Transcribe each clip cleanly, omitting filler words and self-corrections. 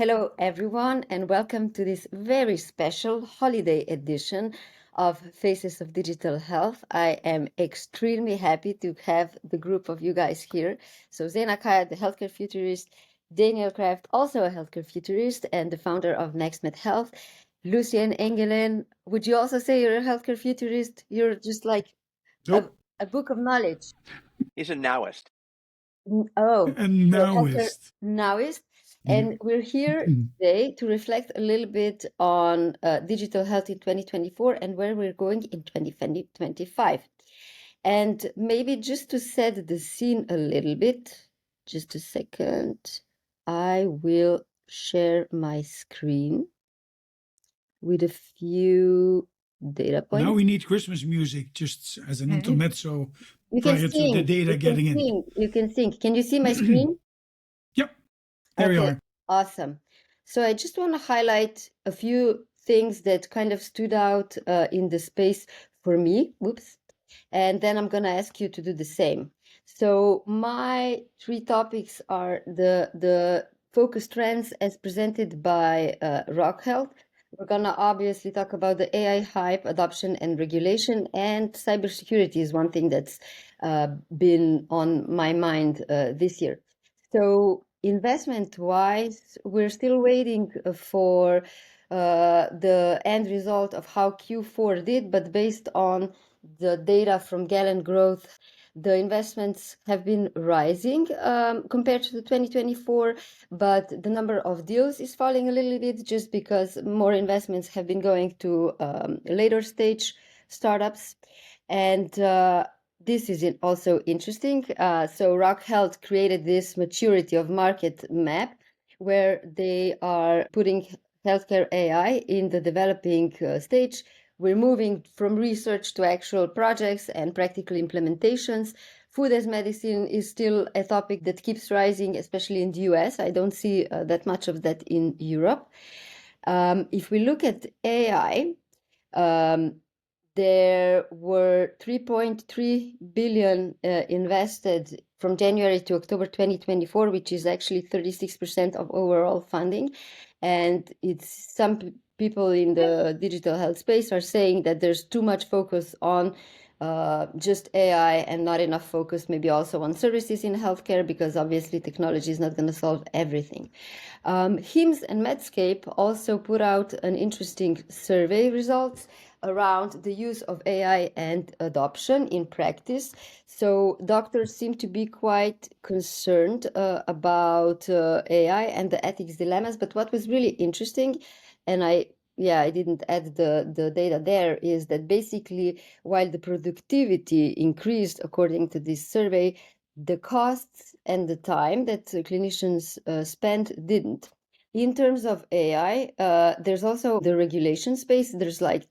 Hello, everyone, and welcome to this very special holiday edition of Faces of Digital Health. I am extremely happy to have the group of you guys here. So, Zayna Khayat, the healthcare futurist, Daniel Kraft, also a healthcare futurist, and the founder of NextMed Health, Lucien Engelen. Would you also say you're a healthcare futurist? You're just like Nope. a book of knowledge. He's a nowist. Oh, A so healthcare nowist. nowist. And we're here today to reflect a little bit on digital health in 2024 and where we're going in 2025. And maybe just to set the scene a little bit, just a second, I will share my screen with a few data points. Now we need Christmas music just as an intermezzo You prior can to the sing. data getting in. You can sing. Can you see my screen? Yep. There we are. Awesome. So I just want to highlight a few things that kind of stood out in the space for me. Whoops. And then I'm going to ask you to do the same. So my three topics are the focus trends as presented by Rock Health. We're going to obviously talk about the AI hype, adoption and regulation, and cybersecurity is one thing that's been on my mind this year. So investment-wise, we're still waiting for the end result of how Q4 did, but based on the data from Gallant Growth, the investments have been rising compared to the 2024, but the number of deals is falling a little bit just because more investments have been going to later stage startups. And this is also interesting. So Rock Health created this maturity of market map where they are putting healthcare AI in the developing stage. We're moving from research to actual projects and practical implementations. Food as medicine is still a topic that keeps rising, especially in the US. I don't see that much of that in Europe. If we look at AI, there were 3.3 billion invested from January to October 2024, which is actually 36% of overall funding. And it's some people in the digital health space are saying that there's too much focus on just AI and not enough focus maybe also on services in healthcare, because obviously technology is not going to solve everything. HIMSS and Medscape also put out an interesting survey results around the use of AI and adoption in practice. So doctors seem to be quite concerned about AI and the ethics dilemmas. But what was really interesting, and I didn't add the data there, is that basically while the productivity increased according to this survey, the costs and the time that clinicians spent didn't. In terms of AI, there's also the regulation space. There's like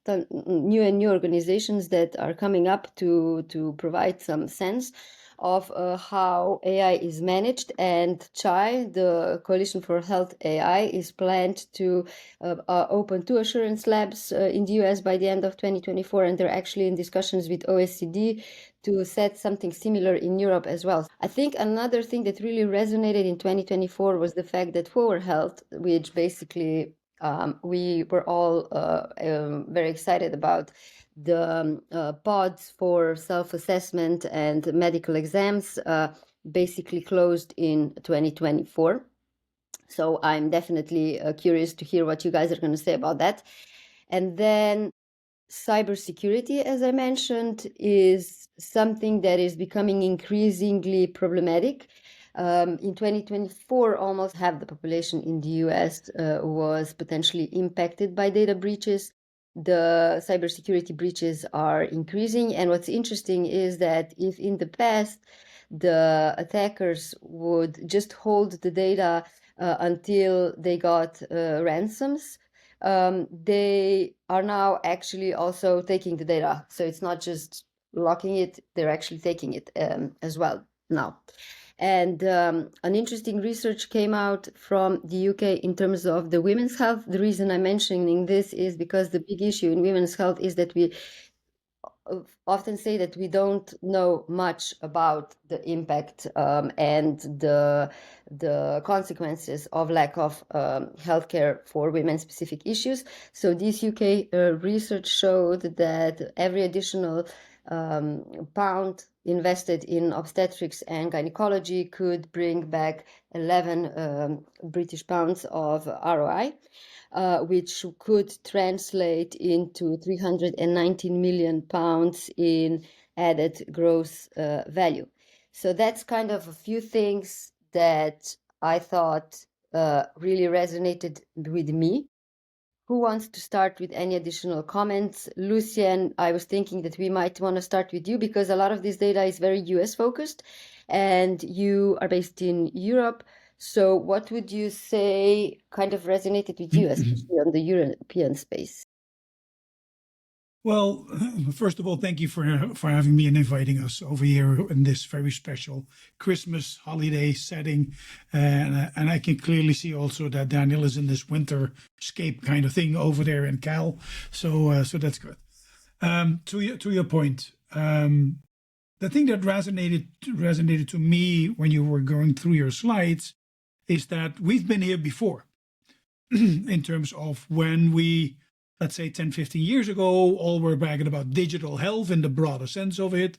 new organizations that are coming up to provide some sense of how AI is managed, and CHAI, the Coalition for Health AI, is planned to open 2 assurance labs in the US by the end of 2024, and they're actually in discussions with OECD to set something similar in Europe as well. I think another thing that really resonated in 2024 was the fact that Forward Health, which basically we were all very excited about, the pods for self-assessment and medical exams basically closed in 2024. So I'm definitely curious to hear what you guys are going to say about that. And then cybersecurity, as I mentioned, is something that is becoming increasingly problematic. In 2024, almost half the population in the US was potentially impacted by data breaches. The cybersecurity breaches are increasing. And what's interesting is that if in the past, the attackers would just hold the data until they got ransoms, they are now actually also taking the data. So it's not just locking it, they're actually taking it as well now. And an interesting research came out from the UK in terms of the women's health. The reason I'm mentioning this is because the big issue in women's health is that often say that we don't know much about the impact and the consequences of lack of healthcare for women-specific issues. So this UK research showed that every additional pound invested in obstetrics and gynecology could bring back 11 British pounds of ROI. Which could translate into 319 million pounds in added gross value. So that's kind of a few things that I thought really resonated with me. Who wants to start with any additional comments? Lucien, I was thinking that we might want to start with you because a lot of this data is very US focused and you are based in Europe. So what would you say kind of resonated with you, especially on the European space? Well, first of all, thank you for having me and inviting us over here in this very special Christmas holiday setting. And I can clearly see also that Daniel is in this winterscape kind of thing over there in Cal. So that's good. To your point, the thing that resonated to me when you were going through your slides is that we've been here before in terms of when we, let's say 10, 15 years ago, all were bragging about digital health in the broader sense of it.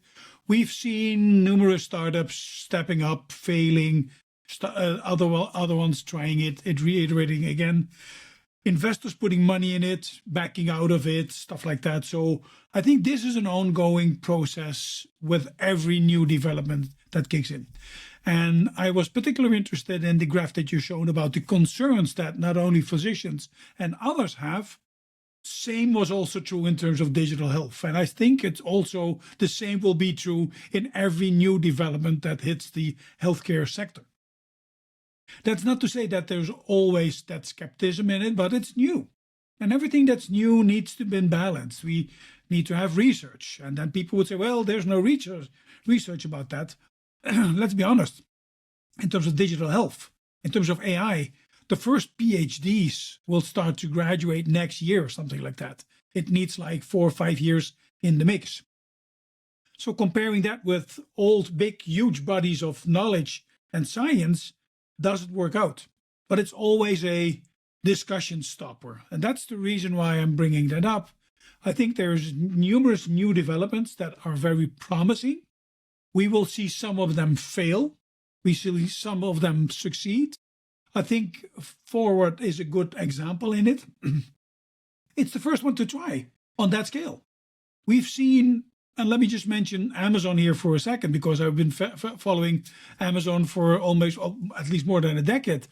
We've seen numerous startups stepping up, failing, other ones trying it, reiterating again. Investors putting money in it, backing out of it, stuff like that. So I think this is an ongoing process with every new development that kicks in. And I was particularly interested in the graph that you showed about the concerns that not only physicians and others have. Same was also true in terms of digital health. And I think it's also the same will be true in every new development that hits the healthcare sector. That's not to say that there's always that skepticism in it, but it's new. And everything that's new needs to be balanced. We need to have research. And then people would say, well, there's no research about that. Let's be honest. In terms of digital health, in terms of AI, the first PhDs will start to graduate next year or something like that. It needs like 4 or 5 years in the mix. So comparing that with old, big, huge bodies of knowledge and science doesn't work out. But it's always a discussion stopper. And that's the reason why I'm bringing that up. I think there's numerous new developments that are very promising. We will see some of them fail. We see some of them succeed. I think Forward is a good example in it. It's the first one to try on that scale. We've seen, and let me just mention Amazon here for a second, because I've been following Amazon for almost at least more than a decade.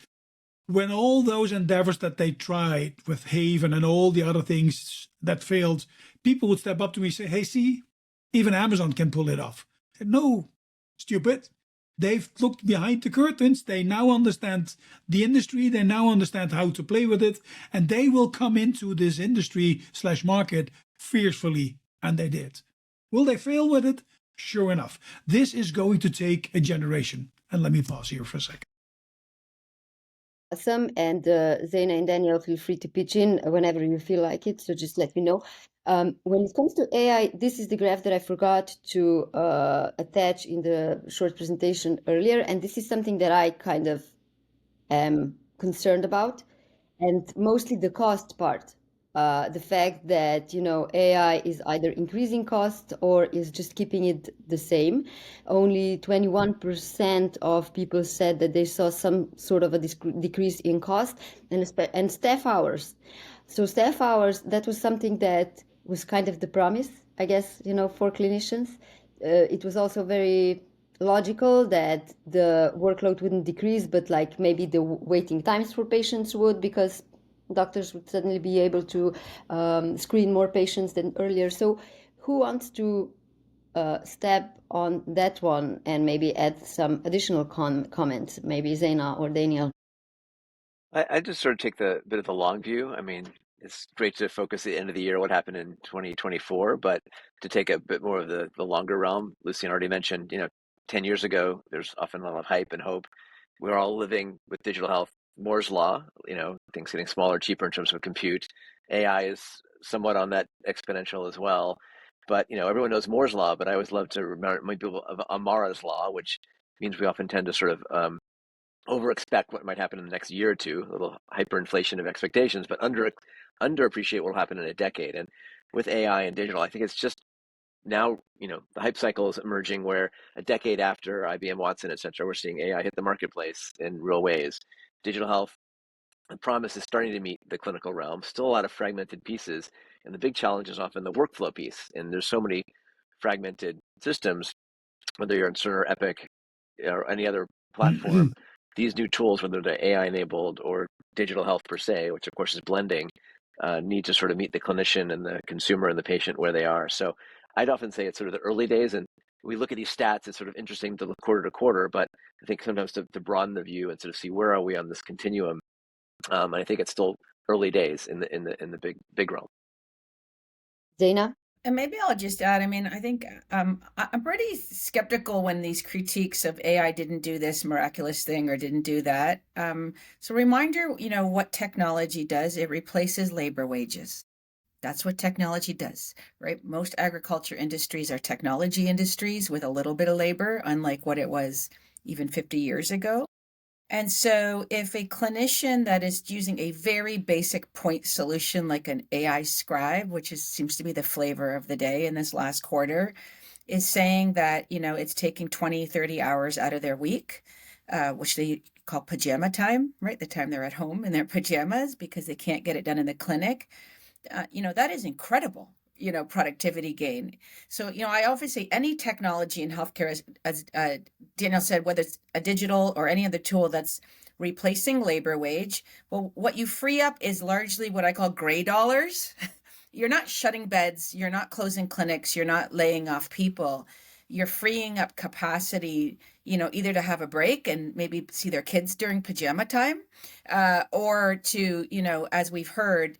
When all those endeavors that they tried with Haven and all the other things that failed, people would step up to me and say, hey, see, even Amazon can pull it off. I said, no, stupid. They've looked behind the curtains. They now understand the industry. They now understand how to play with it. And they will come into this industry/market fiercely. And they did. Will they fail with it? Sure enough. This is going to take a generation. And let me pause here for a second. Awesome. And Zayna and Daniel, feel free to pitch in whenever you feel like it. So just let me know. When it comes to AI, this is the graph that I forgot to attach in the short presentation earlier. And this is something that I kind of am concerned about, and mostly the cost part. The fact that, AI is either increasing cost or is just keeping it the same. Only 21% of people said that they saw some sort of a decrease in cost and staff hours. So staff hours, that was something that was kind of the promise, I guess, for clinicians. It was also very logical that the workload wouldn't decrease, but like maybe the waiting times for patients would, because doctors would suddenly be able to screen more patients than earlier. So who wants to step on that one and maybe add some additional comments, maybe Zayna or Daniel? I just sort of take the bit of the long view. I mean, it's great to focus at the end of the year, what happened in 2024, but to take a bit more of the longer realm, Lucien already mentioned, 10 years ago, there's often a lot of hype and hope. We're all living with digital health, Moore's law, things getting smaller, cheaper in terms of compute. AI is somewhat on that exponential as well. But everyone knows Moore's law, but I always love to remind people of Amara's law, which means we often tend to sort of over expect what might happen in the next year or two, a little hyperinflation of expectations, but underappreciate what will happen in a decade. And with AI and digital, I think it's just now, the hype cycle is emerging where a decade after IBM Watson, et cetera, we're seeing AI hit the marketplace in real ways. Digital health, the promise is starting to meet the clinical realm, still a lot of fragmented pieces. And the big challenge is often the workflow piece. And there's so many fragmented systems, whether you're in Cerner, Epic, or any other platform, these new tools, whether they're AI enabled or digital health per se, which of course is blending, need to sort of meet the clinician and the consumer and the patient where they are. So I'd often say it's sort of the early days, and we look at these stats, it's sort of interesting to look quarter to quarter, but I think sometimes to broaden the view and sort of see where are we on this continuum. And I think it's still early days in the big realm. Zayna? And maybe I'll just add, I mean, I think I'm pretty skeptical when these critiques of AI didn't do this miraculous thing or didn't do that. So reminder, what technology does, it replaces labor wages. That's what technology does, right? Most agriculture industries are technology industries with a little bit of labor, unlike what it was even 50 years ago. And so if a clinician that is using a very basic point solution like an AI scribe, which seems to be the flavor of the day in this last quarter, is saying that, it's taking 20, 30 hours out of their week, which they call pajama time, right? The time they're at home in their pajamas because they can't get it done in the clinic. That is incredible, productivity gain. So, I often say any technology in healthcare, as Daniel said, whether it's a digital or any other tool that's replacing labor wage, well, what you free up is largely what I call gray dollars. You're not shutting beds, you're not closing clinics, you're not laying off people. You're freeing up capacity, either to have a break and maybe see their kids during pajama time, or to, as we've heard,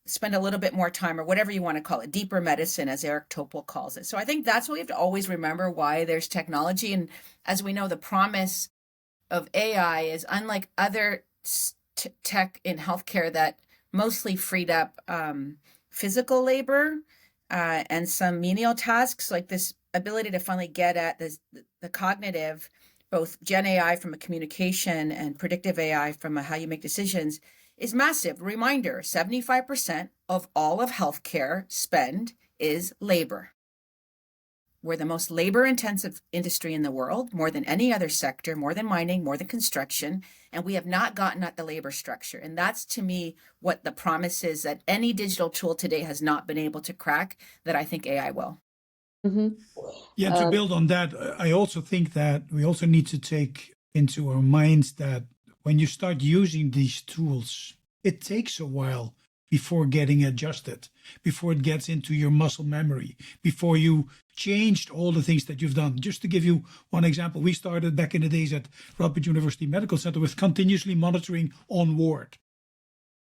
spend a little bit more time, or whatever you want to call it, deeper medicine, as Eric Topol calls it. So I think that's what we have to always remember, why there's technology. And as we know, the promise of AI is, unlike other tech in healthcare that mostly freed up physical labor and some menial tasks, like this ability to finally get at the cognitive, both Gen AI from a communication and predictive AI from a how you make decisions, is massive. Reminder, 75% of all of healthcare spend is labor. We're the most labor-intensive industry in the world, more than any other sector, more than mining, more than construction, and we have not gotten at the labor structure. And that's, to me, what the promise is that any digital tool today has not been able to crack, that I think AI will. Mm-hmm. Yeah, to build on that, I also think that we also need to take into our minds that when you start using these tools, it takes a while before getting adjusted, before it gets into your muscle memory, before you changed all the things that you've done. Just to give you one example, we started back in the days at Radboud University Medical Center with continuously monitoring on ward.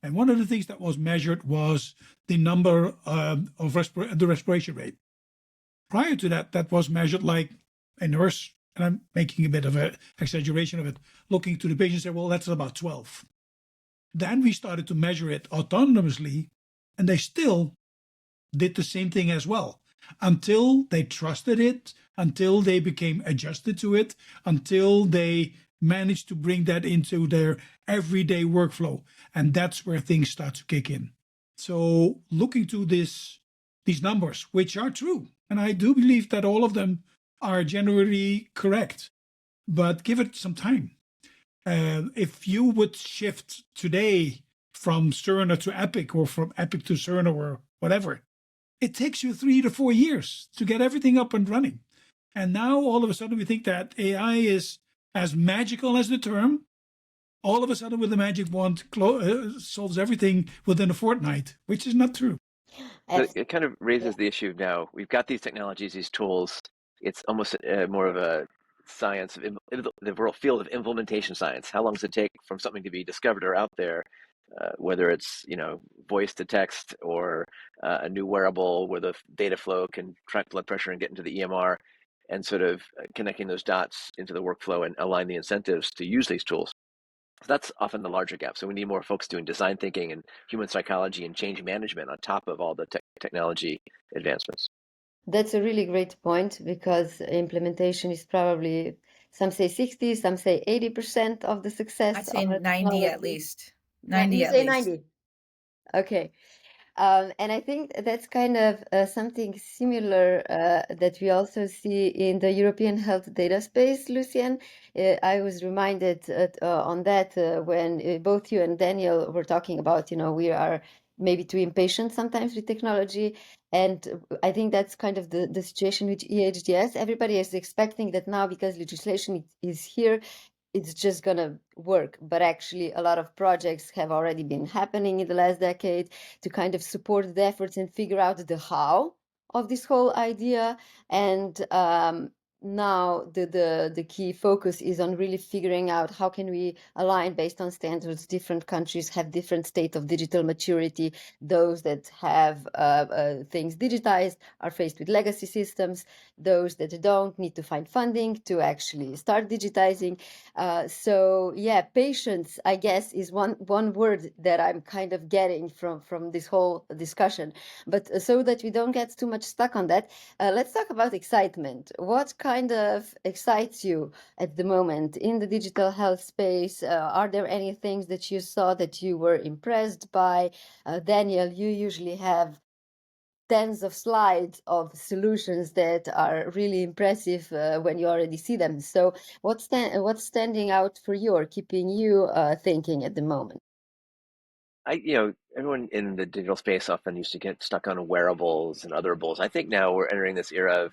And one of the things that was measured was the number of the respiration rate. Prior to that, that was measured like a nurse, and I'm making a bit of an exaggeration of it, looking to the patient and say, well, that's about 12. Then we started to measure it autonomously, and they still did the same thing as well, until they trusted it, until they became adjusted to it, until they managed to bring that into their everyday workflow. And that's where things start to kick in. So looking to these numbers, which are true, and I do believe that all of them are generally correct, but give it some time. If you would shift today from Cerner to Epic, or from Epic to Cerner, or whatever, it takes you 3 to 4 years to get everything up and running. And now all of a sudden we think that AI is as magical as the term. All of a sudden with the magic wand solves everything within a fortnight, which is not true. So it kind of raises the issue now. We've got these technologies, these tools. It's almost more of a science, the real field of implementation science. How long does it take from something to be discovered or out there, whether it's voice to text or a new wearable where the data flow can track blood pressure and get into the EMR, and sort of connecting those dots into the workflow and align the incentives to use these tools. So that's often the larger gap. So we need more folks doing design thinking and human psychology and change management on top of all the technology advancements. That's a really great point, because implementation is probably, some say 60, some say 80% of the success I'd say of a 90 at technology. least. 90 You at say least. 90. Okay. And I think that's kind of something similar that we also see in the European health data space, Lucien. I was reminded on that when both you and Daniel were talking about, we are maybe too impatient sometimes with technology. And I think that's kind of the situation with EHDS. Everybody is expecting that now, because legislation is here, it's just gonna work. But actually, a lot of projects have already been happening in the last decade to kind of support the efforts and figure out the how of this whole idea. And now the key focus is on really figuring out how can we align based on standards. Different countries have different state of digital maturity. Those that have things digitized are faced with legacy systems. Those that don't need to find funding to actually start digitizing. So yeah, patience, I guess, is one word that I'm kind of getting from this whole discussion. But so that we don't get too much stuck on that, let's talk about excitement. What kind of excites you at the moment in the digital health space? Are there any things that you saw that you were impressed by? Daniel, you usually have tens of slides of solutions that are really impressive when you already see them. So what's standing out for you or keeping you thinking at the moment? Everyone in the digital space often used to get stuck on wearables and otherables. I think now we're entering this era of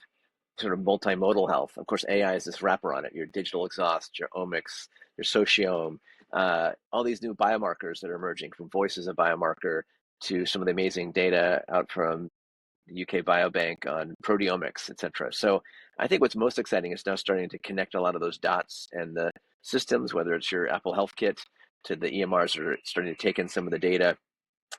sort of multimodal health. Of course, AI is this wrapper on it, your digital exhaust, your omics, your sociome, all these new biomarkers that are emerging, from voice as a biomarker to some of the amazing data out from the UK Biobank on proteomics, et cetera. So I think what's most exciting is now starting to connect a lot of those dots, and the systems, whether it's your Apple Health Kit to the EMRs, are starting to take in some of the data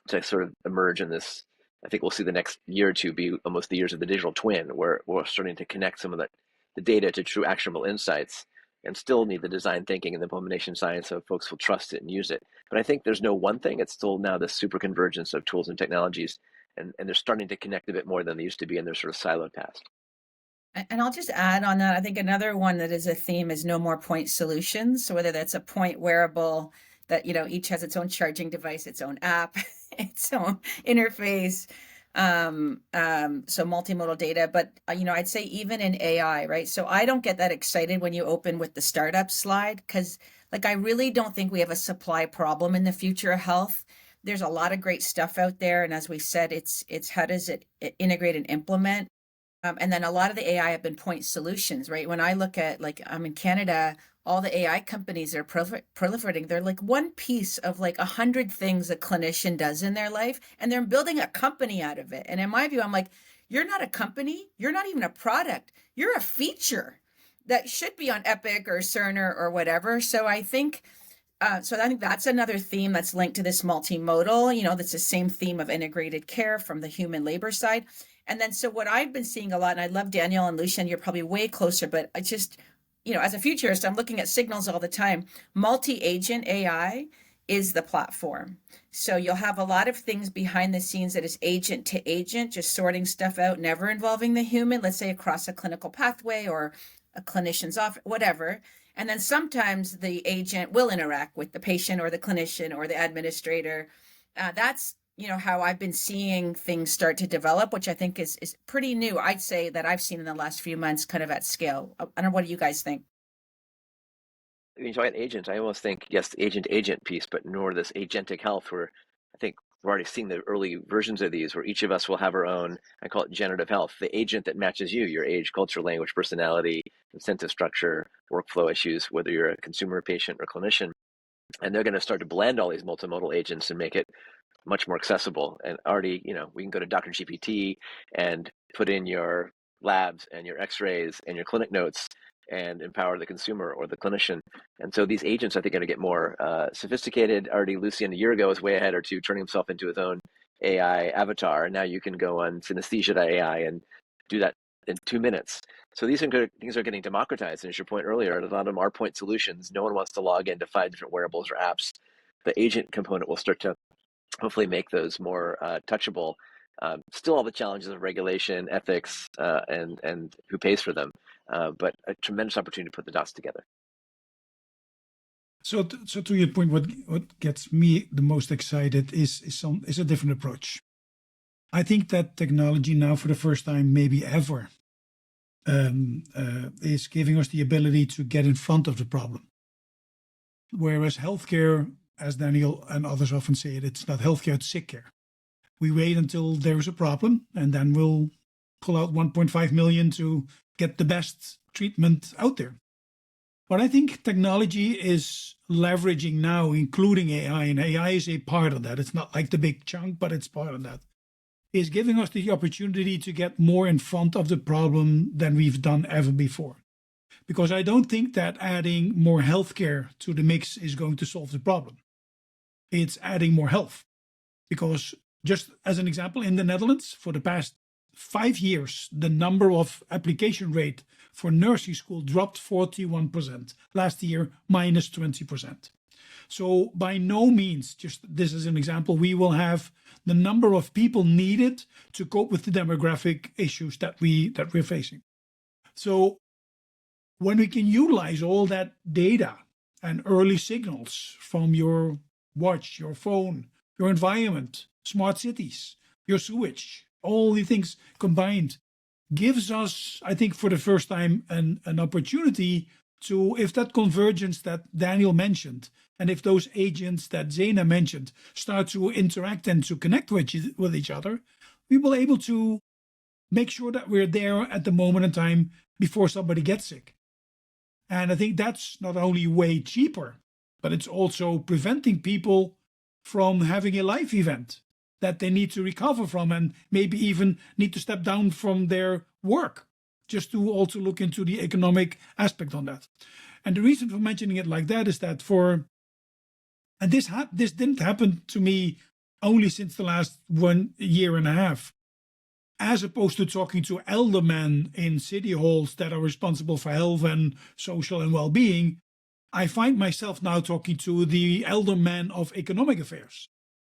to sort of emerge in this. I think we'll see the next year or two be almost the years of the digital twin, where we're starting to connect some of the data to true actionable insights, and still need the design thinking and the implementation science so folks will trust it and use it. But I think there's no one thing. It's still now this super convergence of tools and technologies, and they're starting to connect a bit more than they used to be in their sort of siloed past. And I'll just add on that. I think another one that is a theme is no more point solutions. So whether that's a point wearable that, each has its own charging device, its own app, its own interface. So multimodal data, but I'd say even in AI, right? So I don't get that excited when you open with the startup slide, because I really don't think we have a supply problem in the future of health. There's a lot of great stuff out there. And as we said, it's how does it integrate and implement? And then a lot of the AI have been point solutions, right? When I look at, I'm in Canada, all the AI companies are proliferating. They're like one piece of 100 things a clinician does in their life, and they're building a company out of it. And in my view, I'm like, you're not a company. You're not even a product. You're a feature that should be on Epic or Cerner or whatever. So I think that's another theme that's linked to this multimodal, that's the same theme of integrated care from the human labor side. And then, so what I've been seeing a lot, and I love Daniel and Lucien, you're probably way closer, but I just, as a futurist, I'm looking at signals all the time. Multi-agent AI is the platform. So you'll have a lot of things behind the scenes that is agent to agent, just sorting stuff out, never involving the human, let's say across a clinical pathway or a clinician's office, whatever. And then sometimes the agent will interact with the patient or the clinician or the administrator. That's how I've been seeing things start to develop, which I think is pretty new. I'd say that I've seen in the last few months, kind of at scale. I don't know, what do you guys think? When you talk about agents, I almost think, yes, the agent piece, but nor this agentic health, where I think we're already seeing the early versions of these, where each of us will have our own, I call it generative health, the agent that matches you, your age, culture, language, personality, incentive structure, workflow issues, whether you're a consumer, patient, or clinician. And they're going to start to blend all these multimodal agents and make it much more accessible. And already, we can go to Dr. GPT and put in your labs and your x-rays and your clinic notes and empower the consumer or the clinician. And so these agents, I think, are going to get more sophisticated. Already Lucien a year ago was way ahead or two, turning himself into his own AI avatar. And now you can go on synesthesia.ai and do that in 2 minutes. So these things are getting democratized. And as your point earlier, a lot of them are point solutions. No one wants to log into 5 different wearables or apps. The agent component will start to hopefully make those more touchable. Still all the challenges of regulation, ethics, and who pays for them, but a tremendous opportunity to put the dots together. So to your point, what gets me the most excited is a different approach. I think that technology now, for the first time maybe ever, is giving us the ability to get in front of the problem. Whereas healthcare, as Daniel and others often say it's not healthcare, it's sick care. We wait until there's a problem, and then we'll pull out 1.5 million to get the best treatment out there. What I think technology is leveraging now, including AI, and AI is a part of that. It's not like the big chunk, but it's part of that, is giving us the opportunity to get more in front of the problem than we've done ever before. Because I don't think that adding more healthcare to the mix is going to solve the problem. It's adding more health. Because just as an example, in the Netherlands, for the past 5 years, the number of application rate for nursing school dropped 41%. Last year, minus 20%. So by no means, just this is an example, we will have the number of people needed to cope with the demographic issues that we're facing. So when we can utilize all that data and early signals from your watch, your phone, your environment, smart cities, your sewage, all the things combined, gives us, I think, for the first time, an opportunity to, if that convergence that Daniel mentioned, and if those agents that Zayna mentioned start to interact and to connect with each other, we will be able to make sure that we're there at the moment in time before somebody gets sick. And I think that's not only way cheaper, but it's also preventing people from having a life event that they need to recover from and maybe even need to step down from their work, just to also look into the economic aspect on that. And the reason for mentioning it like that is that this didn't happen to me only since the last 1 year and a half. As opposed to talking to elder men in city halls that are responsible for health and social and well-being, I find myself now talking to the elder men of economic affairs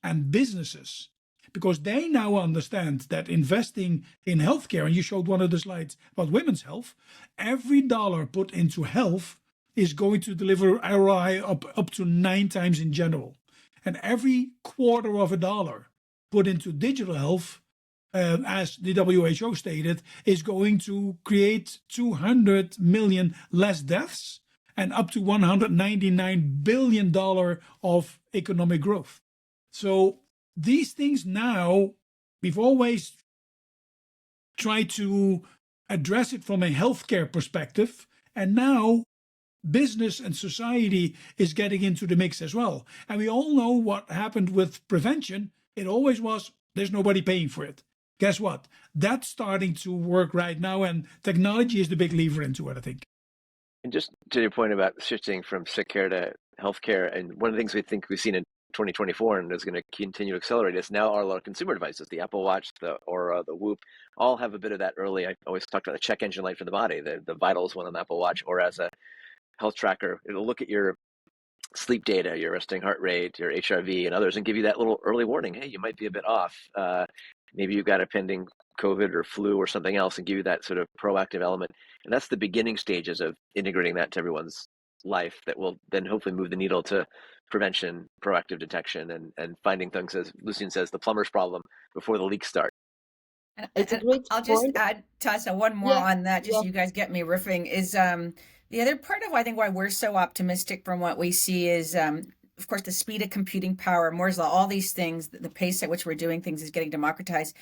and businesses, because they now understand that investing in healthcare, and you showed one of the slides about women's health, every dollar put into health is going to deliver ROI up to 9 times in general. And every quarter of a dollar put into digital health, as the WHO stated, is going to create 200 million less deaths and up to $199 billion of economic growth. So these things now, we've always tried to address it from a healthcare perspective, and now business and society is getting into the mix as well. And we all know what happened with prevention. It always was, there's nobody paying for it. Guess what? That's starting to work right now, and technology is the big lever into it, I think. And just to your point about shifting from sick care to healthcare, and one of the things we think we've seen in 2024 and is going to continue to accelerate is now our consumer devices, the Apple Watch, the Aura, the Whoop, all have a bit of that early. I always talk about the check engine light for the body, the vitals one on the Apple Watch, or as a health tracker, it'll look at your sleep data, your resting heart rate, your HRV, and others, and give you that little early warning. Hey, you might be a bit off. Maybe you've got a pending COVID or flu or something else, and give you that sort of proactive element. And that's the beginning stages of integrating that to everyone's life that will then hopefully move the needle to prevention, proactive detection, and finding things, as Lucien says, the plumber's problem before the leaks start. It's a great I'll just point. add, Tasa, one more on that, just yeah. so you guys get me riffing, is the other part of, I think, why we're so optimistic from what we see is, of course, the speed of computing power, Moore's Law, all these things, the pace at which we're doing things is getting democratized.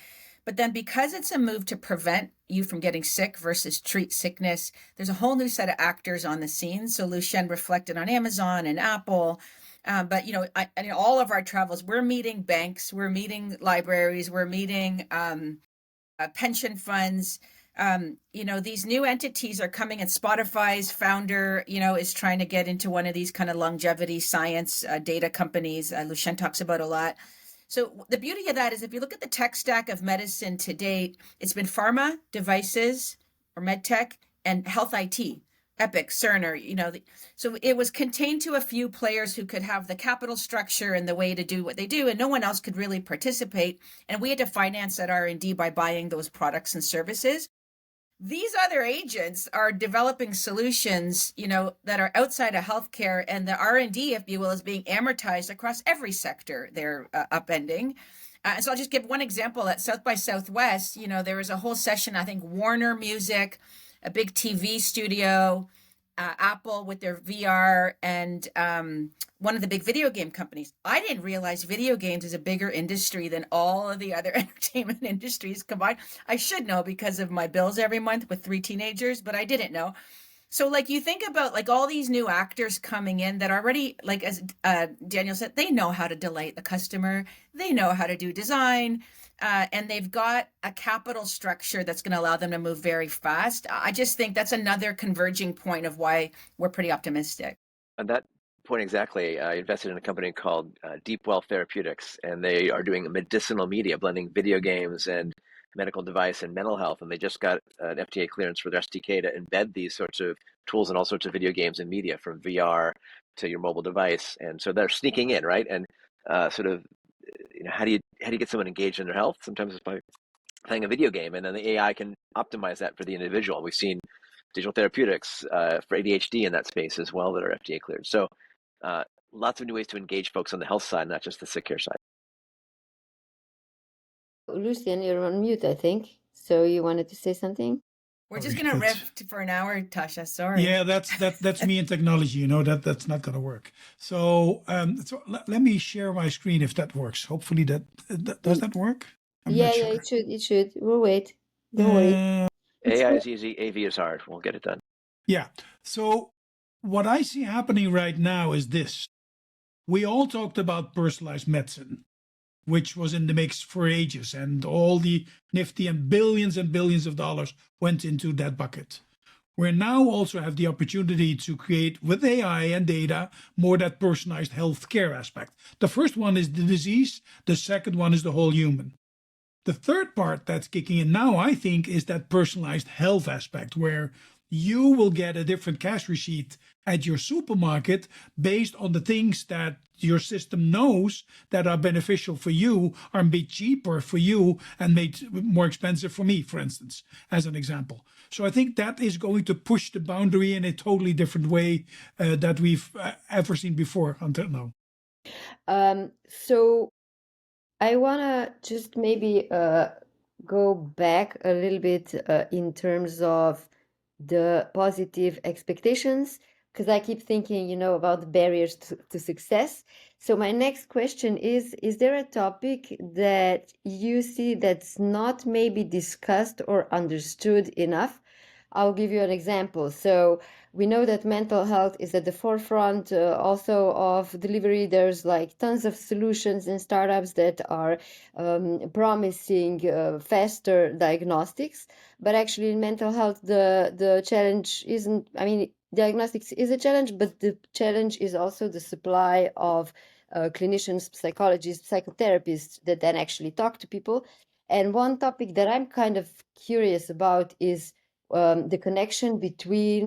But then because it's a move to prevent you from getting sick versus treat sickness, there's a whole new set of actors on the scene. So Lucien reflected on Amazon and Apple. But, in all of our travels, we're meeting banks, we're meeting libraries, we're meeting pension funds. These new entities are coming, and Spotify's founder, is trying to get into one of these kind of longevity science data companies. Lucien talks about a lot. So the beauty of that is if you look at the tech stack of medicine to date, it's been pharma, devices, or med tech, and health IT. Epic, Cerner, so it was contained to a few players who could have the capital structure and the way to do what they do, and no one else could really participate. And we had to finance that R&D by buying those products and services. These other agents are developing solutions, that are outside of healthcare, and the R&D, if you will, is being amortized across every sector they're upending. So I'll just give one example. At South by Southwest, there was a whole session, I think Warner Music, a big TV studio, Apple with their VR, and one of the big video game companies. I didn't realize video games is a bigger industry than all of the other entertainment industries combined. I should know because of my bills every month with 3 teenagers, but I didn't know. So like you think about like all these new actors coming in that already, like as Daniel said, they know how to delight the customer. They know how to do design. And they've got a capital structure that's going to allow them to move very fast. I just think that's another converging point of why we're pretty optimistic. On that point exactly, I invested in a company called Deep Well Therapeutics, and they are doing medicinal media, blending video games and medical device and mental health. And they just got an FDA clearance for their SDK to embed these sorts of tools in all sorts of video games and media, from VR to your mobile device. And so they're sneaking in, right? And sort of, how do you get someone engaged in their health? Sometimes it's by playing a video game, and then the AI can optimize that for the individual. We've seen digital therapeutics for ADHD in that space as well that are FDA cleared. So lots of new ways to engage folks on the health side, not just the sick care side. Lucien, you're on mute, I think. So you wanted to say something? We're just going to riff for an hour, Tasha. Sorry. Yeah, that's me in technology. That's not going to work. So let me share my screen if that works. Hopefully that does that work? I'm Yeah, not sure. it should. We'll wait. Don't worry. AI is easy, AV is hard. We'll get it done. Yeah. So what I see happening right now is this. We all talked about personalized medicine, which was in the mix for ages, and all the nifty and billions of dollars went into that bucket. We now also have the opportunity to create, with AI and data, more that personalized healthcare aspect. The first one is the disease. The second one is the whole human. The third part that's kicking in now, I think, is that personalized health aspect, where you will get a different cash receipt at your supermarket based on the things that your system knows that are beneficial for you, are made cheaper for you and made more expensive for me, for instance, as an example. So I think that is going to push the boundary in a totally different way that we've ever seen before until now. So I want to just maybe go back a little bit in terms of the positive expectations, because I keep thinking, about the barriers to success. So my next question is there a topic that you see that's not maybe discussed or understood enough? I'll give you an example. So we know that mental health is at the forefront also of delivery. There's like tons of solutions and startups that are promising faster diagnostics. But actually in mental health, the challenge isn't, diagnostics is a challenge, but the challenge is also the supply of clinicians, psychologists, psychotherapists that then actually talk to people. And one topic that I'm kind of curious about is the connection between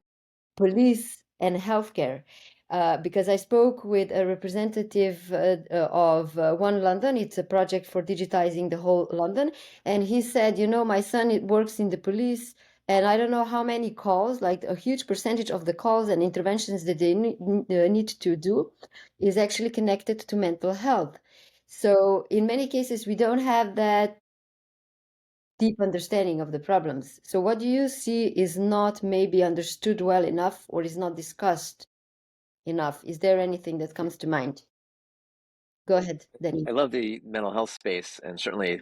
police and healthcare. Because I spoke with a representative of One London. It's a project for digitizing the whole London. And he said, my son works in the police, and I don't know how many calls, like a huge percentage of the calls and interventions that they need to do is actually connected to mental health. So in many cases, we don't have that deep understanding of the problems. So what do you see is not maybe understood well enough or is not discussed enough? Is there anything that comes to mind? Go ahead, Danny. I love the mental health space, and certainly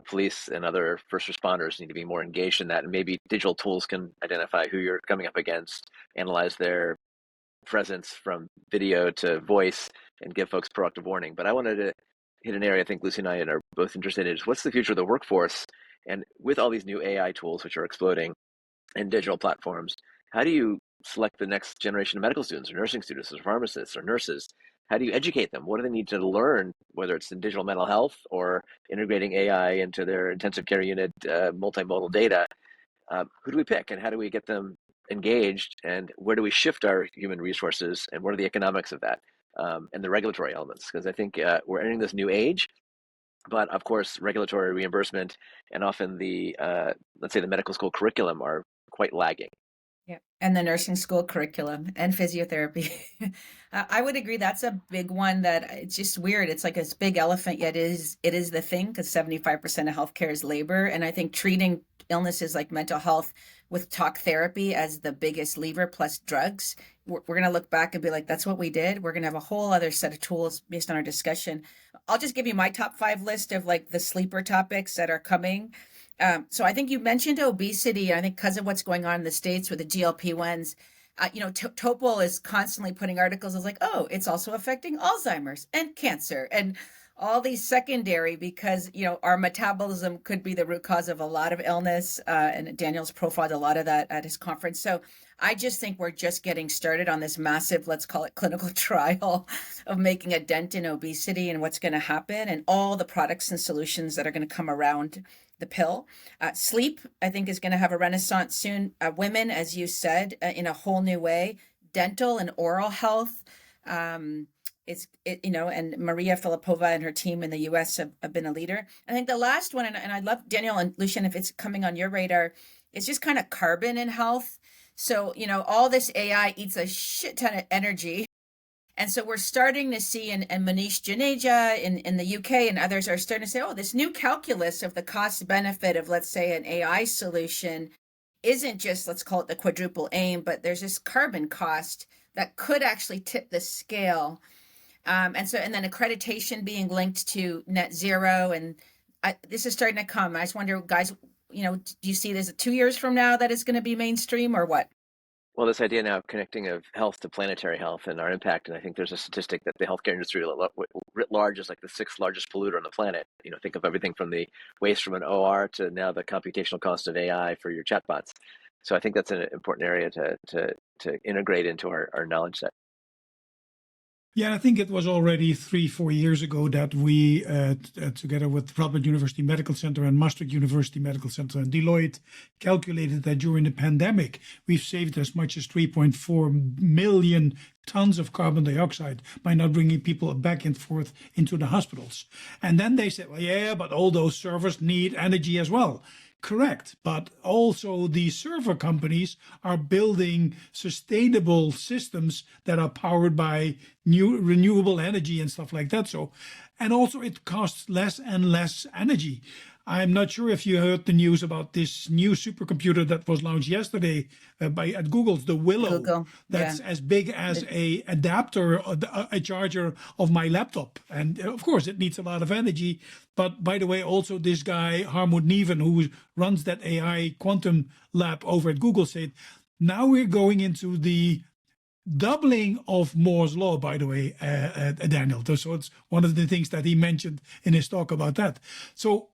police and other first responders need to be more engaged in that. And maybe digital tools can identify who you're coming up against, analyze their presence from video to voice, and give folks proactive warning. But I wanted to hit an area I think Lucy and I are both interested in, is what's the future of the workforce? And with all these new AI tools, which are exploding, and digital platforms, how do you select the next generation of medical students or nursing students or pharmacists or nurses? How do you educate them? What do they need to learn, whether it's in digital mental health or integrating AI into their intensive care unit multimodal data? Who do we pick, and how do we get them engaged, and where do we shift our human resources, and what are the economics of that, and the regulatory elements? Because I think we're entering this new age, but of course, regulatory reimbursement and often the let's say the medical school curriculum are quite lagging. Yeah, and the nursing school curriculum and physiotherapy. I would agree that's a big one that it's just weird. It's like this big elephant, yet it is the thing because 75% of healthcare is labor. And I think treating illnesses like mental health with talk therapy as the biggest lever plus drugs, we're going to look back and be like, that's what we did. We're going to have a whole other set of tools based on our discussion. I'll just give you my top 5 list of like the sleeper topics that are coming. So I think you mentioned obesity. I think because of what's going on in the States with the GLP-1s, Topol is constantly putting articles as like, oh, it's also affecting Alzheimer's and cancer and all these secondary because, our metabolism could be the root cause of a lot of illness. And Daniel's profiled a lot of that at his conference. So I just think we're just getting started on this massive, let's call it clinical trial of making a dent in obesity and what's going to happen and all the products and solutions that are going to come around the pill. Sleep, I think, is going to have a renaissance soon. Women, as you said, in a whole new way. Dental and oral health. And Maria Filipova and her team in the US have been a leader. I think the last one, and I love Daniel and Lucien, if it's coming on your radar, it's just kind of carbon in health. So, all this AI eats a shit ton of energy. And so we're starting to see, and Manish Juneja in the UK and others are starting to say, oh, this new calculus of the cost benefit of, let's say, an AI solution isn't just, let's call it the quadruple aim, but there's this carbon cost that could actually tip the scale. And then accreditation being linked to net zero. And this is starting to come. I just wonder, guys, do you see this 2 years from now that it's going to be mainstream or what? Well, this idea now of connecting of health to planetary health and our impact, and I think there's a statistic that the healthcare industry writ large is like the 6th largest polluter on the planet. Think of everything from the waste from an OR to now the computational cost of AI for your chatbots. So I think that's an important area to integrate into our knowledge set. Yeah, I think it was already 3-4 years ago that we, together with Radboud University Medical Center and Maastricht University Medical Center and Deloitte, calculated that during the pandemic, we've saved as much as 3.4 million tons of carbon dioxide by not bringing people back and forth into the hospitals. And then they said, well, yeah, but all those servers need energy as well. Correct. But also the server companies are building sustainable systems that are powered by new renewable energy and stuff like that. So, and also it costs less and less energy. I'm not sure if you heard the news about this new supercomputer that was launched yesterday at Google's, the Willow. Google, that's as big as a adapter, a charger of my laptop. And of course, it needs a lot of energy. But by the way, also this guy, Harmut Neven, who runs that AI quantum lab over at Google, said, now we're going into the doubling of Moore's law, by the way, Daniel. So it's one of the things that he mentioned in his talk about that. So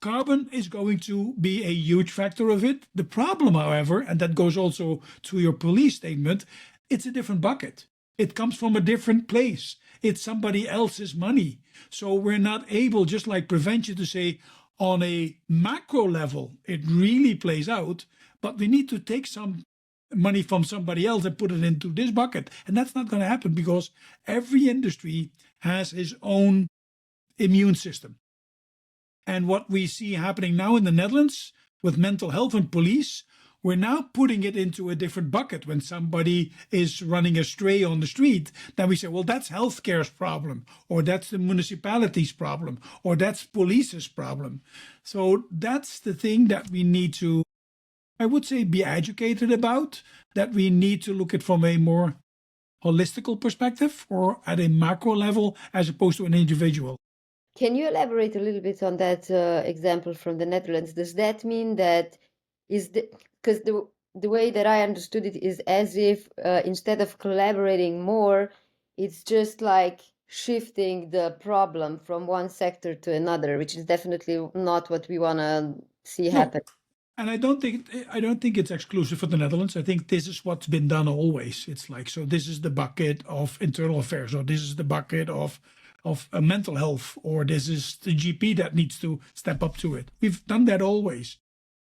carbon is going to be a huge factor of it. The problem, however, and that goes also to your police statement, it's a different bucket. It comes from a different place. It's somebody else's money. So we're not able, just like prevention, to say on a macro level, it really plays out, but we need to take some money from somebody else and put it into this bucket. And that's not going to happen because every industry has its own immune system. And what we see happening now in the Netherlands with mental health and police, we're now putting it into a different bucket. When somebody is running astray on the street, then we say, well, that's healthcare's problem, or that's the municipality's problem, or that's police's problem. So that's the thing that we need to, I would say, be educated about, that we need to look at from a more holistical perspective or at a macro level as opposed to an individual. Can you elaborate a little bit on that example from the Netherlands? Does that mean that because the way that I understood it is as if instead of collaborating more, it's just like shifting the problem from one sector to another, which is definitely not what we want to see happen. And I don't think it's exclusive for the Netherlands. I think this is what's been done always. It's like, so this is the bucket of internal affairs, or this is the bucket of mental health, or this is the GP that needs to step up to it. We've done that always.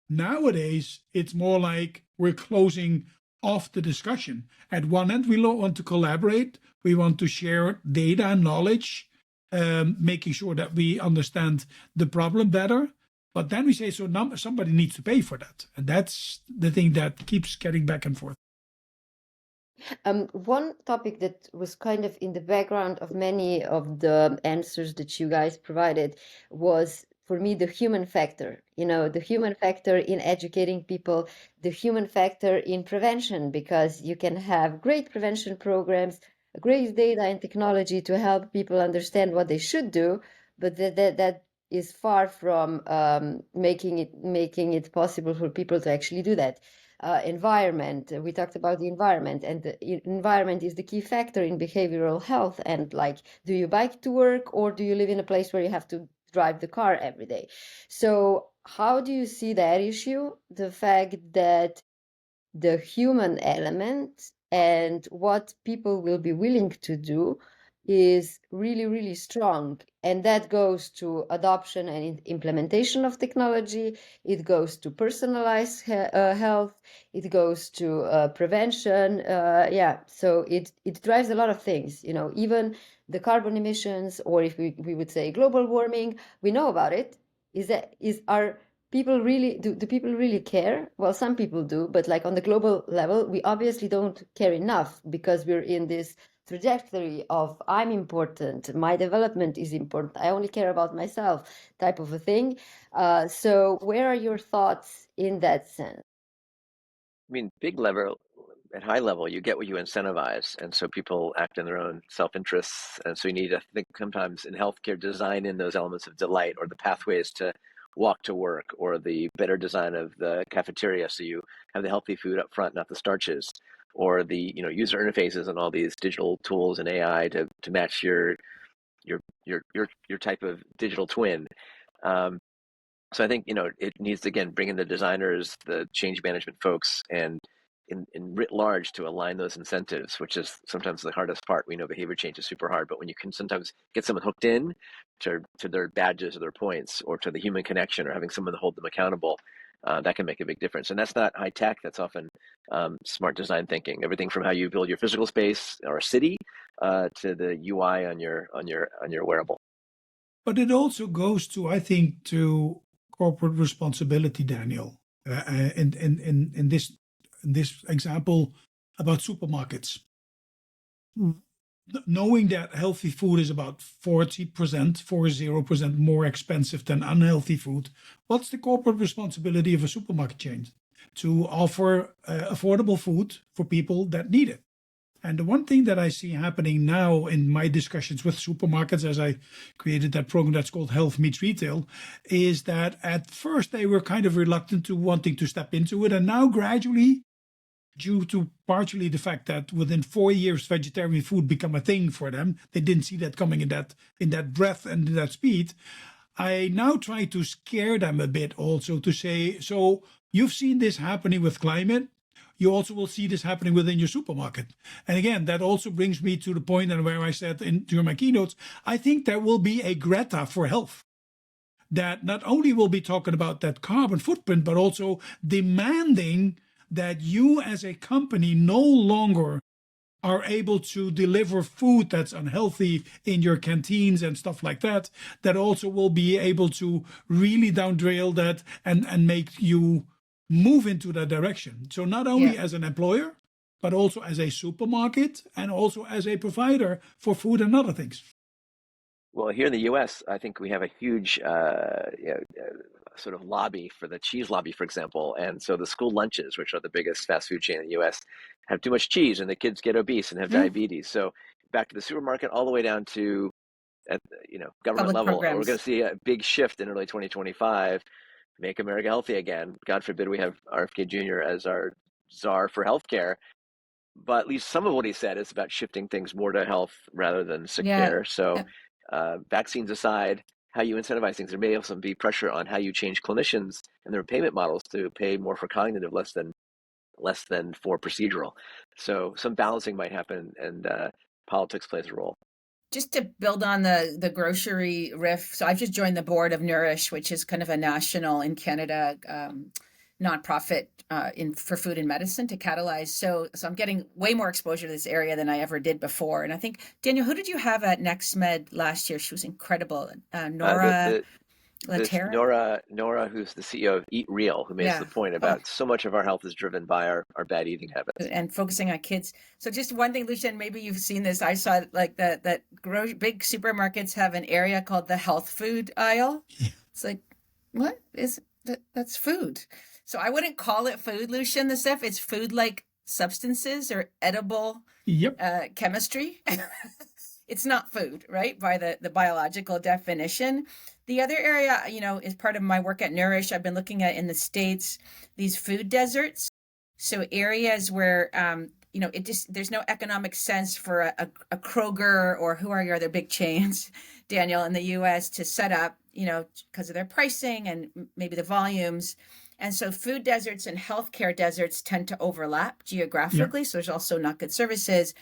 Nowadays, it's more like we're closing off the discussion. At one end, we want to collaborate. We want to share data and knowledge, making sure that we understand the problem better. But then we say, so somebody needs to pay for that. And that's the thing that keeps getting back and forth. One topic that was kind of in the background of many of the answers that you guys provided was, for me, the human factor. The human factor in educating people, the human factor in prevention, because you can have great prevention programs, great data and technology to help people understand what they should do, but that is far from making it possible for people to actually do that. Environment, we talked about the environment, and the environment is the key factor in behavioral health. And like, do you bike to work, or do you live in a place where you have to drive the car every day? So how do you see that issue, the fact that the human element and what people will be willing to do is really, really strong? And that goes to adoption and implementation of technology. It goes to personalized health. It goes to prevention. So it drives a lot of things, even the carbon emissions, or if we would say global warming, we know about it. Are people really, do people really care? Well, some people do, but like on the global level, we obviously don't care enough, because we're in this trajectory of I'm important, my development is important, I only care about myself type of a thing. So where are your thoughts in that sense? I mean, big level, at high level, you get what you incentivize. And so people act in their own self-interests. And so you need to think sometimes in healthcare, design in those elements of delight, or the pathways to walk to work, or the better design of the cafeteria, so you have the healthy food up front, not the starches, or the user interfaces and all these digital tools and AI to match your type of digital twin. So I think it needs to, again, bring in the designers, the change management folks, and in writ large, to align those incentives, which is sometimes the hardest part. We know behavior change is super hard, but when you can sometimes get someone hooked in to their badges or their points, or to the human connection, or having someone to hold them accountable, that can make a big difference. And that's not high tech. That's often smart design thinking. Everything from how you build your physical space or a city to the UI on your wearable. But it also goes to, I think, to corporate responsibility, Daniel. In this example about supermarkets, knowing that healthy food is about 40% more expensive than unhealthy food, what's the corporate responsibility of a supermarket chain? To offer affordable food for people that need it. And the one thing that I see happening now in my discussions with supermarkets, as I created that program that's called Health Meets Retail, is that at first they were kind of reluctant to wanting to step into it. And now gradually, due to partially the fact that within 4 years vegetarian food become a thing for them, they didn't see that coming in that breadth and in that speed. I now try to scare them a bit also, to say, so you've seen this happening with climate, you also will see this happening within your supermarket. And again, that also brings me to the point and where I said during my keynotes, I think there will be a Greta for health, that not only will be talking about that carbon footprint, but also demanding that you as a company no longer are able to deliver food that's unhealthy in your canteens and stuff like that, that also will be able to really down drill that and make you move into that direction. So not only as an employer, but also as a supermarket, and also as a provider for food and other things. Well, here in the U.S., I think we have a huge sort of lobby for the cheese lobby, for example. And so the school lunches, which are the biggest fast food chain in the U.S., have too much cheese, and the kids get obese and have diabetes. So back to the supermarket, all the way down to at government Public level, we're programs. going to see a big shift in early 2025. Make America healthy again. God forbid we have RFK Jr. as our czar for healthcare. But at least some of what he said is about shifting things more to health rather than sick care. So vaccines aside, how you incentivize things, there may also be pressure on how you change clinicians and their payment models to pay more for cognitive, less than for procedural. So some balancing might happen, and politics plays a role. Just to build on the grocery riff, so I've just joined the board of Nourish, which is kind of a national in Canada nonprofit for food and medicine to catalyze. So I'm getting way more exposure to this area than I ever did before. And I think, Daniel, who did you have at NextMed last year? She was incredible. Nora Nora, who's the CEO of Eat Real, who makes the point about so much of our health is driven by our bad eating habits and focusing on kids. So just one thing, Lucien, maybe you've seen this. I saw like that big supermarkets have an area called the health food aisle. Yeah. It's like, what is that? That's food. So I wouldn't call it food, Lucien, the stuff. It's food like substances or edible chemistry. It's not food, right? By the biological definition. The other area, is part of my work at Nourish. I've been looking at in the States, these food deserts. So areas where, there's no economic sense for a Kroger or who are your other big chains, Daniel, in the US to set up, because of their pricing and maybe the volumes. And so food deserts and healthcare deserts tend to overlap geographically. So there's also not good services.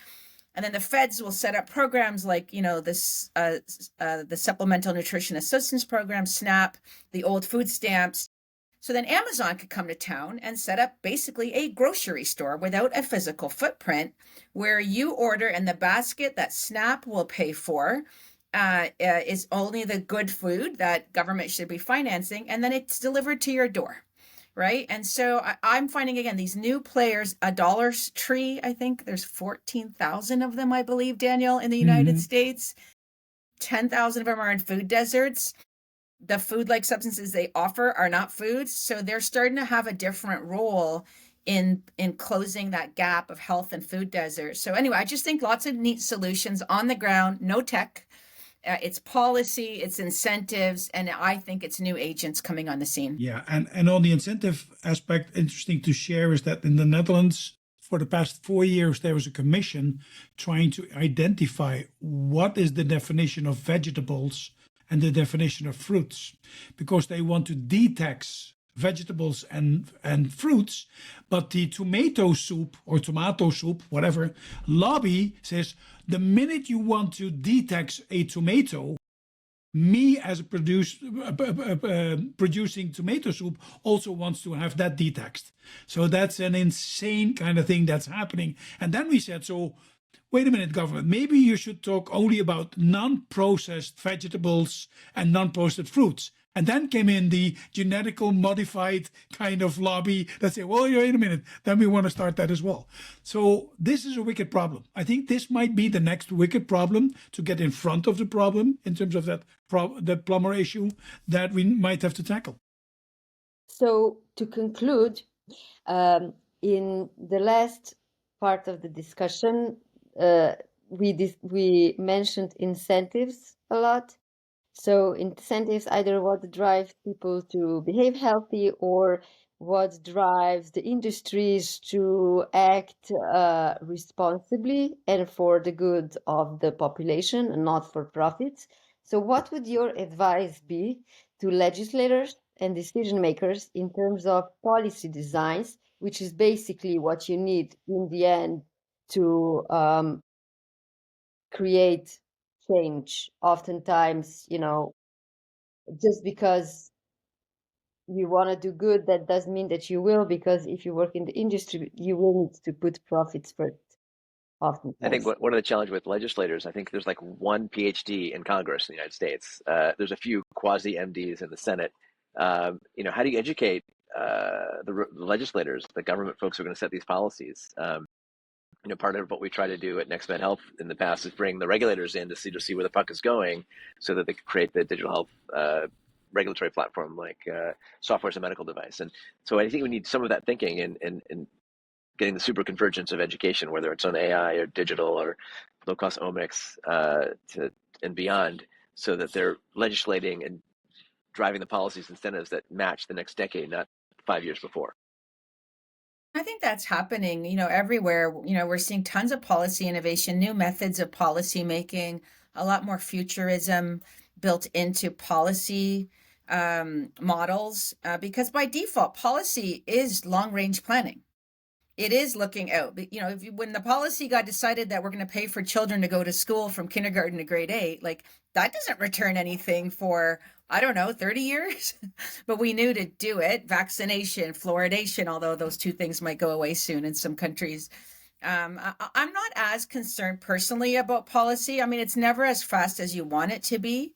And then the feds will set up programs like, the Supplemental Nutrition Assistance Program, SNAP, the old food stamps. So then Amazon could come to town and set up basically a grocery store without a physical footprint where you order and the basket that SNAP will pay for is only the good food that government should be financing, and then it's delivered to your door. Right. And so I'm finding, again, these new players, a Dollar Tree, I think there's 14,000 of them, I believe, Daniel, in the United States. 10,000 of them are in food deserts. The food-like substances they offer are not foods. So they're starting to have a different role in closing that gap of health and food deserts. So anyway, I just think lots of neat solutions on the ground, no tech. It's policy, it's incentives, and I think it's new agents coming on the scene. Yeah, and on the incentive aspect, interesting to share is that in the Netherlands, for the past 4 years, there was a commission trying to identify what is the definition of vegetables and the definition of fruits, because they want to de-tax vegetables and fruits, but the tomato soup, whatever, lobby says the minute you want to de-tax a tomato, me as a producing tomato soup also wants to have that de-taxed. So that's an insane kind of thing that's happening. And then we said, so wait a minute, government, maybe you should talk only about non-processed vegetables and non-processed fruits. And then came in the genetically modified kind of lobby that say, well, wait a minute, then we want to start that as well. So this is a wicked problem. I think this might be the next wicked problem to get in front of the problem in terms of the plumber issue that we might have to tackle. So to conclude, in the last part of the discussion, we mentioned incentives a lot. So incentives either what drives people to behave healthy or what drives the industries to act responsibly and for the good of the population and not for profits. So what would your advice be to legislators and decision makers in terms of policy designs, which is basically what you need in the end to create change? Oftentimes, just because you want to do good, that doesn't mean that you will, because if you work in the industry, you will need to put profits first. Oftentimes. I think one of the challenges with legislators, I think there's like one PhD in Congress in the United States. There's a few quasi-MDs in the Senate. How do you educate the legislators, the government folks who are going to set these policies? Part of what we try to do at NextMed Health in the past is bring the regulators in to see where the puck is going, so that they can create the digital health regulatory platform like software as a medical device. And so I think we need some of that thinking in getting the super convergence of education, whether it's on AI or digital or low-cost omics and beyond, so that they're legislating and driving the policies and incentives that match the next decade, not 5 years before. I think that's happening, everywhere. We're seeing tons of policy innovation, new methods of policy making, a lot more futurism built into policy models, because by default, policy is long-range planning. It is looking out. When the policy got decided that we're going to pay for children to go to school from kindergarten to grade 8, like that doesn't return anything for I don't know, 30 years, but we knew to do it. Vaccination, fluoridation, although those two things might go away soon in some countries. I'm not as concerned personally about policy. I mean, it's never as fast as you want it to be.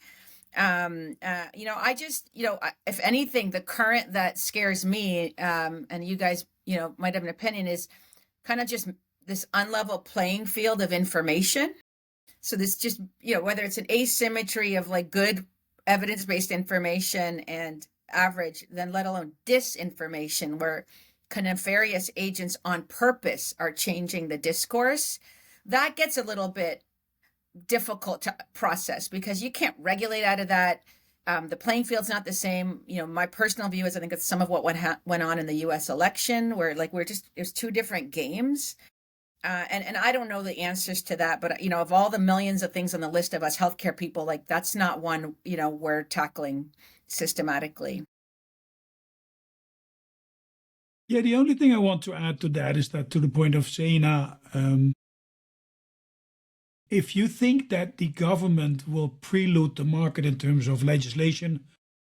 I just, if anything, the current that scares me, and you guys, might have an opinion, is kind of just this unlevel playing field of information. So this just, whether it's an asymmetry of like good evidence-based information and average, then let alone disinformation, where nefarious agents on purpose are changing the discourse, that gets a little bit difficult to process because you can't regulate out of that. The playing field's not the same. My personal view is I think it's some of what went on in the U.S. election, where like there's two different games. And I don't know the answers to that, but of all the millions of things on the list of us healthcare people, like that's not one we're tackling systematically. Yeah, the only thing I want to add to that is that to the point of Zayna, if you think that the government will prelude the market in terms of legislation,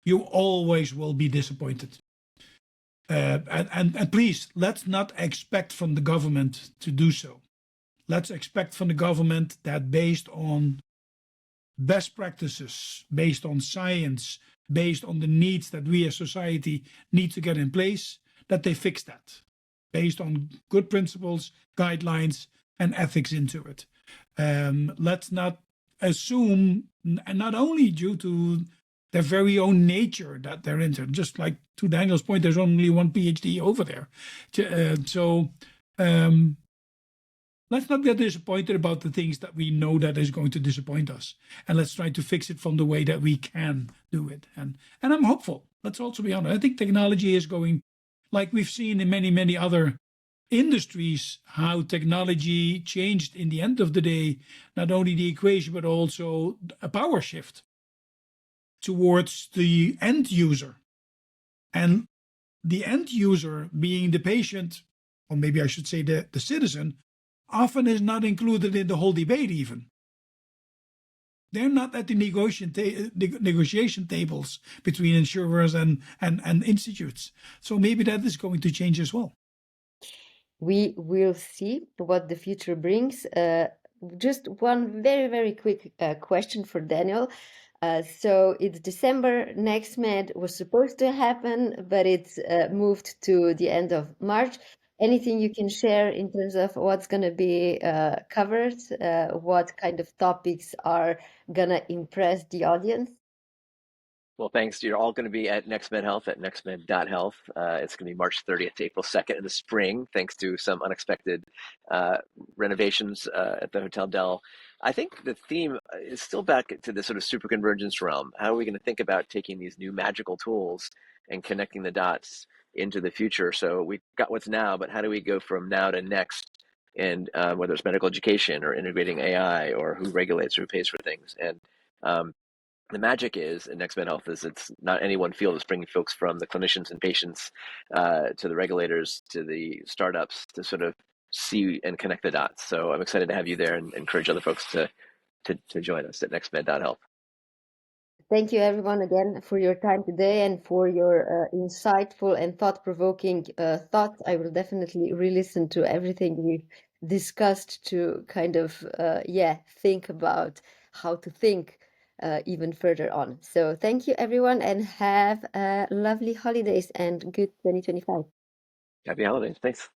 you always will be disappointed. And please, let's not expect from the government to do so. Let's expect from the government that based on best practices, based on science, based on the needs that we as society need to get in place, that they fix that based on good principles, guidelines, and ethics into it. Let's not assume, and not only due to their very own nature that they're into, just like to Daniel's point, there's only one PhD over there. Let's not get disappointed about the things that we know that is going to disappoint us. And let's try to fix it from the way that we can do it. And I'm hopeful. Let's also be honest. I think technology is going, like we've seen in many, many other industries, how technology changed in the end of the day, not only the equation, but also a power shift towards the end user. And the end user being the patient, or maybe I should say the citizen, often is not included in the whole debate even. They're not at the negotiation tables between insurers and institutes. So maybe that is going to change as well. We will see what the future brings. Just one very, very quick question for Daniel. So it's December, NextMed was supposed to happen, but it's moved to the end of March. Anything you can share in terms of what's going to be covered? What kind of topics are going to impress the audience? Well, thanks. You're all going to be at NextMed Health at NextMed.health. It's going to be March 30th to April 2nd in the spring, thanks to some unexpected renovations at the Hotel Del. I think the theme is still back to the sort of superconvergence realm. How are we going to think about taking these new magical tools and connecting the dots into the future? So we've got what's now, but how do we go from now to next? And whether it's medical education or integrating AI or who regulates or who pays for things. And the magic is in NextMed Health is it's not any one field. It's bringing folks from the clinicians and patients to the regulators to the startups to sort of see and connect the dots. So I'm excited to have you there and encourage other folks to join us at NextMed.health. Thank you, everyone, again for your time today and for your insightful and thought-provoking thoughts. I will definitely re-listen to everything we discussed to kind of, think about how to think even further on. So thank you, everyone, and have lovely holidays and good 2025. Happy holidays. Thanks.